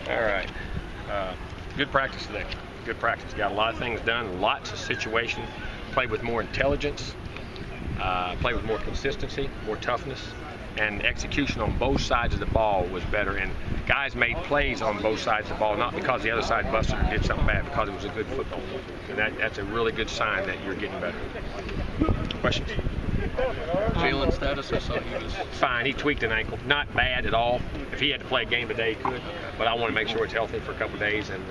All right. Good practice today. Good practice. Got a lot of things done, lots of situations. Played with more intelligence, played with more consistency, more toughness, and execution on both sides of the ball was better. And guys made plays on both sides of the ball, not because the other side busted or did something bad, because it was a good football game. And that's a really good sign that you're getting better. Questions? Jalen's status, I saw he was fine. He tweaked an ankle. Not bad at all. If he had to play a game today, he could. But I want to make sure it's healthy for a couple of days, and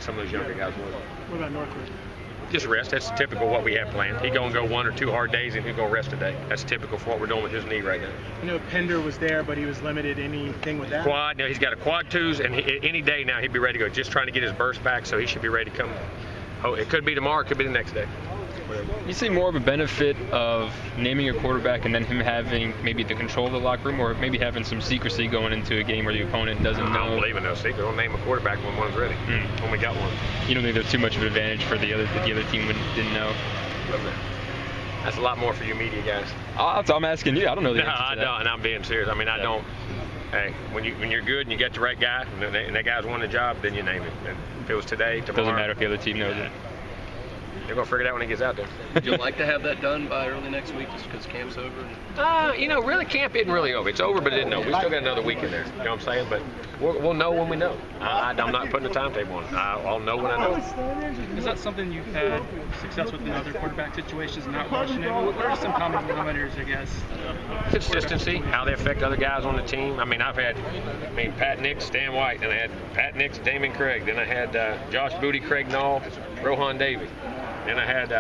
some of those younger guys will. What about Northwood? Just rest. That's typical what we have planned. He's going to go 1 or 2 hard days, and he'll go rest today. That's typical for what we're doing with his knee right now. I know Pender was there, but he was limited. Anything with that? Quad. Now he's got a quad twos, and any day now he'd be ready to go. Just trying to get his burst back, so he should be ready to come. Oh, it could be tomorrow. It could be the next day. You see more of a benefit of naming a quarterback and then him having maybe the control of the locker room, or maybe having some secrecy going into a game where the opponent doesn't know? I don't believe in no secret. We'll name a quarterback when one's ready. When we got one. You don't think there's too much of an advantage for the other team didn't know? That's a lot more for you media guys. I'm asking you. I don't know the No, answer to I that. don't, and I'm being serious. I mean, I don't. Hey, when you're good and you get the right guy, and that guy's won the job, then you name him. And if it was today, tomorrow. Doesn't matter if the other team knows it. They're going to figure it out when he gets out there. Would you like to have that done by early next week just because camp's over? Really, camp isn't really over. It's over, but it isn't over. We still got another week in there. You know what I'm saying? But we'll know when we know. I'm not putting a timetable on it. I'll know when I know. Is that something you've had success with in other quarterback situations, not rushing it? What are some common denominators, I guess? Consistency, how they affect other guys on the team. I mean, Pat Nix, Stan White, then I had Pat Nix, Damon Craig, then I had Josh Booty, Craig Nall, Rohan Davey. Then I had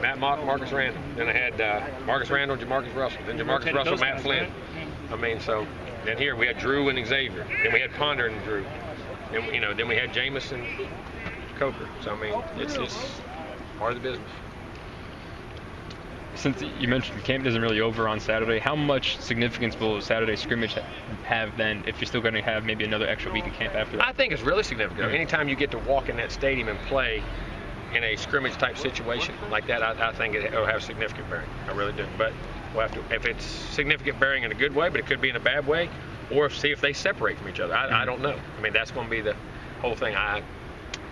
Matt Mock, Marcus Randall. Then I had Marcus Randall, Jamarcus Russell. Then Jamarcus Russell, Matt Flynn. I mean, so then here we had Drew and Xavier. Then we had Ponder and Drew. Then we had Jamison, Coker. So I mean, it's part of the business. Since you mentioned camp isn't really over on Saturday, how much significance will Saturday scrimmage have then if you're still going to have maybe another extra week of camp after that? I think it's really significant. Anytime you get to walk in that stadium and play in a scrimmage type situation like that, I think it'll have significant bearing. I really do. But we'll have to, if it's significant bearing in a good way, but it could be in a bad way, or see if they separate from each other. I don't know. I mean, that's going to be the whole thing.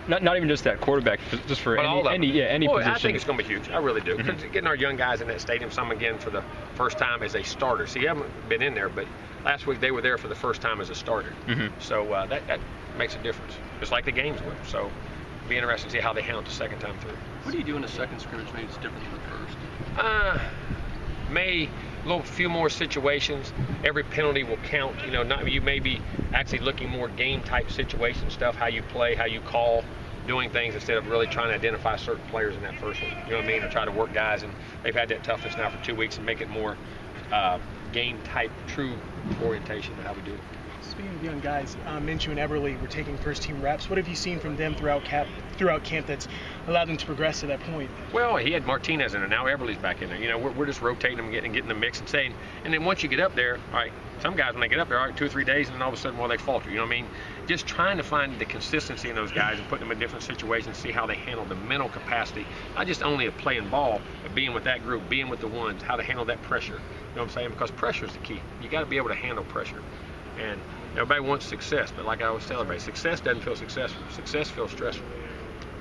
Not even just that quarterback, just for any position. I think it's going to be huge. I really do. Because getting our young guys in that stadium, some again for the first time as a starter. See, you haven't been in there, but last week they were there for the first time as a starter. So that makes a difference. Just like the games were. So it'll be interesting to see how they handle it the second time through. What do you do in the second scrimmage maybe it's different than the first? A few more situations. Every penalty will count. You may be actually looking more game type situation stuff, how you play, how you call, doing things instead of really trying to identify certain players in that first one. You know what I mean? Or try to work guys, and they've had that toughness now for 2 weeks and make it more game type, true orientation of how we do it. Speaking of young guys, Minshew and Eberle were taking first team reps. What have you seen from them throughout camp that's allowed them to progress to that point? Well, he had Martinez in there. Now Eberle's back in there. We're just rotating them, getting the mix and saying. And then once you get up there, all right, some guys when they get up there, all right, 2 or 3 days, and then all of a sudden, they falter. You know what I mean? Just trying to find the consistency in those guys and putting them in different situations, see how they handle the mental capacity, not just only of playing ball, but being with that group, being with the ones, how to handle that pressure. You know what I'm saying? Because pressure is the key. You got to be able to handle pressure. And everybody wants success, but like I always tell everybody, success doesn't feel successful. Success feels stressful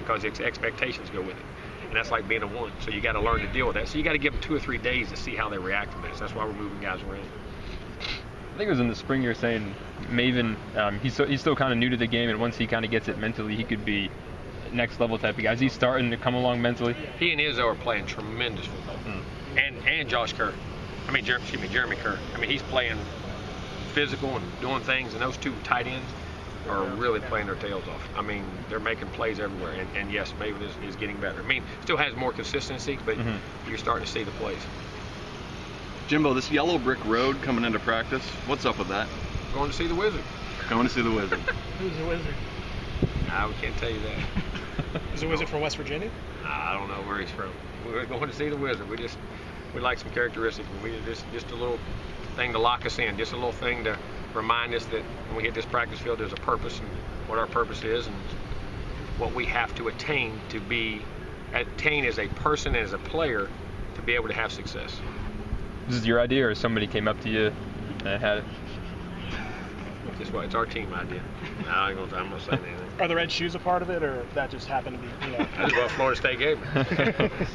because its expectations go with it. And that's like being a one. So you got to learn to deal with that. So you got to give them 2 or 3 days to see how they react to this. That's why we're moving guys around. I think it was in the spring you were saying Maven, he's still kind of new to the game, and once he kind of gets it mentally, he could be next level type of guy. Is he starting to come along mentally? He and Izzo are playing tremendous football. And Josh Kerr. Jeremy Kerr. I mean, he's playing physical and doing things, and those 2 tight ends are really playing their tails off. I mean, they're making plays everywhere, and yes, Maven is getting better. I mean, still has more consistency, but you're starting to see the plays. Jimbo, this yellow brick road coming into practice, what's up with that? Going to see the Wizard. Going to see the Wizard. Who's the Wizard? I can't tell you that. Is the Wizard from West Virginia? I don't know where he's from. We're going to see the Wizard. We like some characteristics. Just a little thing to lock us in, just a little thing to remind us that when we hit this practice field, there's a purpose, and what our purpose is, and what we have to attain as a person and as a player to be able to have success. This is your idea, or somebody came up to you and had it? Just what? It's our team idea. No, I'm not saying anything. Are the red shoes a part of it, or that just happened to be, you know? That's what Florida State gave me.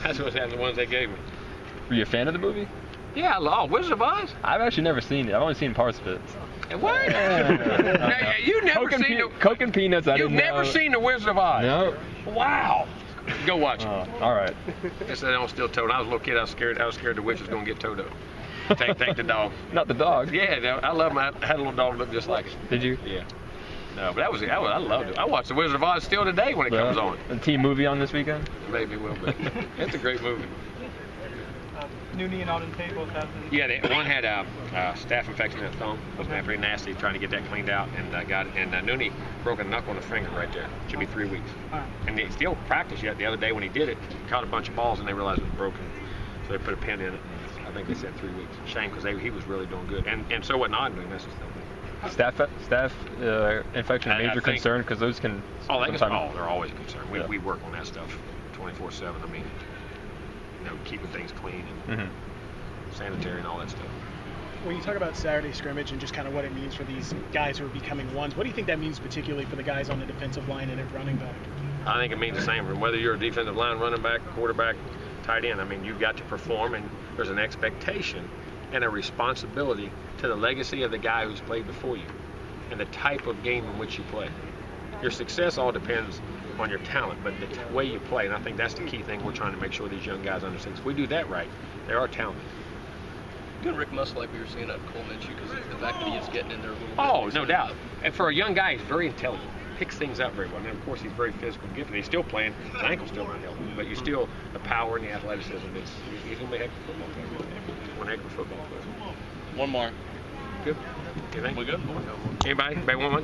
That's what the ones they gave me. Were you a fan of the movie? Yeah, Wizard of Oz. I've actually never seen it. I've only seen parts of it. What? Now, you never seen the Coke and Peanuts. I You've didn't never know. seen the Wizard of Oz? No. Wow. Go watch it. All right. They said I was still towed. I was a little kid. I was scared the witch was gonna get towed up. Take the dog. Not the dog. Yeah, I love him. I had a little dog look just like it. Did you? Yeah. No, but I loved it. I watch the Wizard of Oz still today when it comes on. A team movie on this weekend? Maybe it will be. It's a great movie. Nooney and Auden Pay both have the... Yeah, one had a staph infection in the thumb. It was pretty nasty, trying to get that cleaned out, and Nooney broke a knuckle on the finger right there. Should be 3 weeks. And they still practiced yet. The other day when he did it, he caught a bunch of balls and they realized it was broken, so they put a pin in it. I think they said 3 weeks. Shame, because he was really doing good, and so wasn't Auden doing this stuff. Staph infection a major concern, because those can. They're always a concern. We work on that stuff 24/7. I mean, keeping things clean and sanitary and all that stuff. When you talk about Saturday scrimmage and just kind of what it means for these guys who are becoming ones, what do you think that means particularly for the guys on the defensive line and at running back? I think it means the same from whether you're a defensive line, running back, quarterback, tight end. I mean, you've got to perform, and there's an expectation and a responsibility to the legacy of the guy who's played before you and the type of game in which you play. Your success all depends on your talent, but the way you play, and I think that's the key thing we're trying to make sure these young guys understand. If we do that right, they are talented. Good Rick Muscle, like we were seeing at Cole Minshew, because the fact that he is getting in there a little bit. Oh, no doubt. And for a young guy, he's very intelligent. Picks things up very well. And of course, he's very physical gifted. He's still playing. His ankle's still not healthy, but you still the power and the athleticism. He's gonna be a heck of a football player. One heck of a football player. One more. Good. You think? We good? Anybody want one?